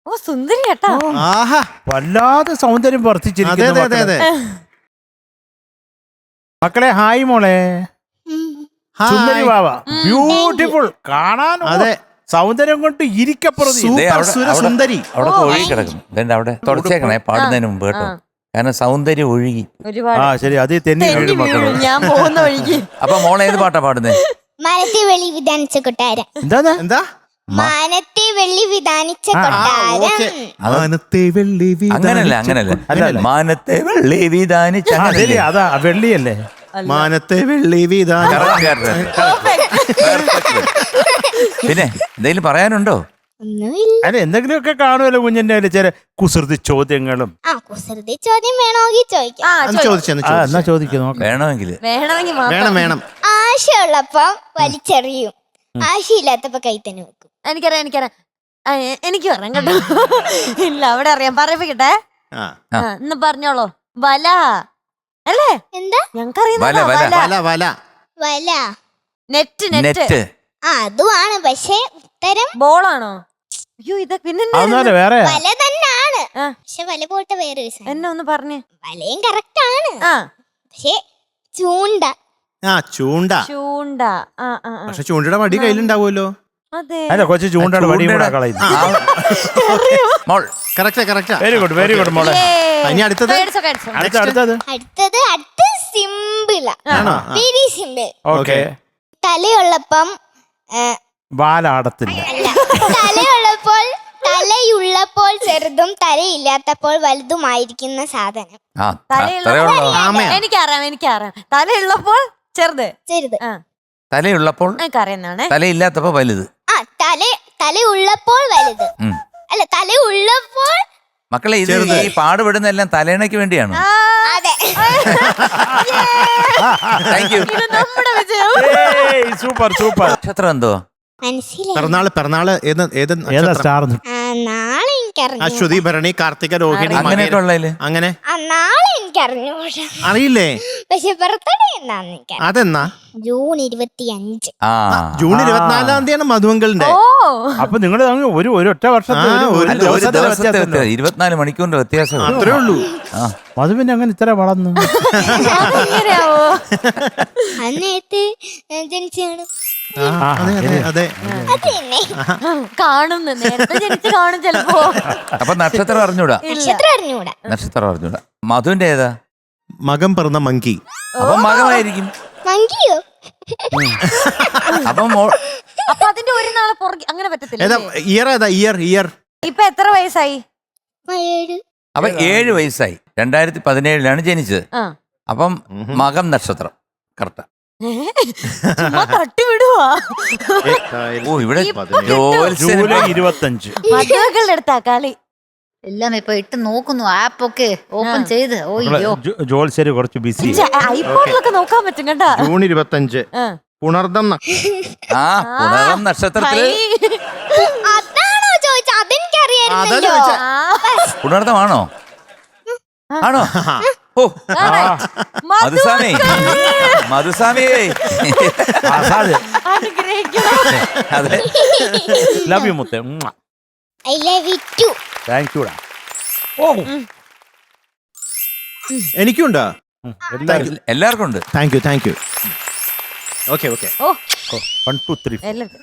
ഓ സുന്ദരി കേട്ടാ. ആഹാ വല്ലാതെ സൗന്ദര്യം വർദ്ധിച്ചിരിക്കുന്നു അതെ അതെ മക്കളെ. മക്കളെ ഹായ് മോളെ. സുന്ദരി വാവ ബ്യൂട്ടിഫുൾ കാണാൻ. അതെ സൗന്ദര്യം കൊണ്ട് ഇരിക്കപ്പുറത്ത്. സൂപ്പർ സുരസുന്ദരി. അവിടെ ഒഴുകി കിടക്കുന്നു. ഇതെന്താ അവിടെ തുടച്ചേക്കണേ പാടുന്നതിന് മുമ്പ് കേട്ടോ. കാരണം സൗന്ദര്യം ഒഴുകി. ഒരുപാട് ആ ശരി അത് തെന്നി തെന്നി വീഴും മക്കളെ. വീഴും ഞാൻ പോകുന്ന വഴിക്ക്. അപ്പൊ മോളെ ഏത് പാട്ടാ പാടുന്നേ? മാനത്തെ വെള്ളി വിധാനിച്ച കൊട്ടാരം. എന്താ എന്താ മാനത്തെ വെള്ളി വിധാനിച്ച ഓക്കെ കൊട്ടാരം. മാനത്തെ വെള്ളി അങ്ങനല്ല അങ്ങനല്ല മാനത്തെ വെള്ളി വിധാനിച്ച ശരി അതാ വെള്ളിയല്ലേ. മാനത്തെ വെള്ളി വിധാന. പിന്നെ എന്തെങ്കിലും പറയാനുണ്ടോ? ഒന്നുമില്ല. അല്ല എന്തെങ്കിലുമൊക്കെ കാണുമല്ലോ കുഞ്ഞിന്റെ കയ്യില് ചില കുസൃതി ചോദ്യങ്ങളും. ആ കുസൃതി ചോദ്യം വേണമെങ്കിൽ ചോദിക്കാം. എന്നാ ചോദിക്കുന്നു നോക്കാം. വേണമെങ്കിൽ വേണമെങ്കിൽ വേണം മാത്രം. വേണം. ആശയുള്ളപ്പോ വലിച്ചെറിയും, ആശയില്ലാത്തപ്പോ കൈ തന്നെ വെക്കും. എനിക്കറിയാം. എനിക്ക് പറയാം കേട്ടോ. ഇല്ല അവിടെ അറിയാം പറയിപ്പിക്കട്ടെ. ഇന്ന് പറഞ്ഞോളൂ. വല അല്ലേ? എന്താ ഞങ്ങൾക്കറിയാം. വല, വല. വല വല വല? Net net. ആ അതുമാണ്, പക്ഷെ ഉത്തരം ബോളാണോ? അയ്യോ ഇത് പിന്നെ അതൊന്നുമല്ല വേറെ. വല തന്നെയാണ്. ആ. പക്ഷെ വല പോട്ടെ, വേറെ ഒരു സാധനം. എന്നെ ഒന്ന് പറഞ്ഞേ. വലയും കറക്റ്റ് ആണ്, ആ പക്ഷെ ചൂണ്ട. ചൂണ്ട. ചൂണ്ട. ആ ആ ആ. പക്ഷെ ചൂണ്ടയുടെ വടി കയ്യിലുണ്ടാവുമല്ലോ. അതെ. അല്ല കൊച്ചു ചൂണ്ടയുടെ വടി കൂടെ കളയുന്നു. മോൾ കറക്റ്റാ. വെരി ഗുഡ് മോളെ. ഇനി അടുത്തത് അടുത്തത് അടുത്ത സിമ്പിളാ. ആണോ? Very simple. ഓക്കെ. തലയുള്ളപ്പം വാലാടത്തില്ല. അല്ല, തലയുള്ളപ്പോൾ ചെറുതും തലയില്ലാത്തപ്പോൾ വലുതുമായിരിക്കുന്ന സാധനം. എനിക്കറിയാം. തലയുള്ളപ്പോൾ ചെറുത്. ചെറുത്. തലയുള്ളപ്പോൾ എനിക്കറിയുന്നതാണ്. തലയില്ലാത്തപ്പോ വലുത്. ആ തലയുള്ളപ്പോൾ വലുത്. അല്ല, തലയുള്ളപ്പോൾ മക്കളെ ഇത് ഈ പാടുപെടുന്നെല്ലാം തലേണയ്ക്ക് വേണ്ടിയാണ്. അതെ. Thank you. നമ്മുടെ വിജയം. സൂപ്പർ. നക്ഷത്രം എന്തോ? മനസ്സിലായി. പിറന്നാള് ഏത് ഏതാ സ്റ്റാർ? നാളെ എനിക്കറിഞ്ഞു. അശ്വതി, ഭരണി, കാർത്തിക, രോഹിണി, അങ്ങനെയൊക്കെ ഉള്ളതില് അങ്ങനെ നാളെ എനിക്കറിഞ്ഞു. അറിയില്ലേ? പക്ഷെ ബർത്ത്ഡേ എന്താന്ന് എനിക്കറിയാം. അതെന്നാ? ജൂൺ 25. ആ ജൂൺ 24-ാം തീയതിയാണ് മധുവങ്കളുടെ. ഓ അപ്പൊ നിങ്ങൾ ഒരു ഒറ്റ വർഷത്തെ ഒരു അല്ല, ഒരു ദിവസത്തെ 24 മണിക്കൂറിന്റെ വ്യത്യാസം. അത്രേ ഉള്ളൂ. അത് പിന്നെ അങ്ങനെ ഇത്ര വളർന്നു. അതെങ്ങനെയാവോ? അന്നേത്ത് ജനിച്ചാണ്. അതെ. അത് തന്നെ. കാണുന്നു നേരത്തെ ജനിച്ച് കാണും ചിലപ്പോ. അപ്പൊ നക്ഷത്രം അറിഞ്ഞൂടാ. നക്ഷത്രം അറിഞ്ഞൂടാ. നക്ഷത്രം അറിഞ്ഞൂടാ. മധുവിന്റെ ഏതാ? മകം പിറന്ന മങ്കി. അപ്പൊ മകമായിരിക്കും. മങ്കിയോ? അപ്പൊ അതിന്റെ ഒരു നാളെ പുറകെ അങ്ങനെ പറ്റത്തില്ല. ഇയർ ഇപ്പൊ എത്ര വയസ്സായി? 7. അപ്പൊ 7 വയസ്സായി. 2017 ജനിച്ചത്. അപ്പം മകം നക്ഷത്രം കറക്റ്റാ. തട്ടിവിടുവാ. ഓ ഇവിടെ ജൂലൈ 25. മധുക്കളുടെ അടുത്താ കളി. എല്ലാം ഇപ്പൊ ഇട്ട് നോക്കുന്നു, ആപ്പൊക്കെ ഓപ്പൺ ചെയ്ത്. ഓയ്യോ, ജോത്സ്യര് കുറച്ച് ബിസി. ഐഫോണിലൊക്കെ നോക്കാൻ പറ്റും കേട്ടാ. ജൂൺ 25 പുണർദം. പുണർദം നക്ഷത്രത്തില്. അതാണോ ചോദിച്ചത്? അതെനിക്കറിയായിരുന്നല്ലോ. പുണർദമാണോ? ആണോ? ഓ മധുസ്വാമി. അതെ. ലവ് യു മുത്തേ. I love you too. Thank you. എനിക്കുണ്ടോ? എല്ലാവർക്കും ഉണ്ട്. Thank you. ഓക്കെ. 1 2 3 എല്ലാവർക്കും.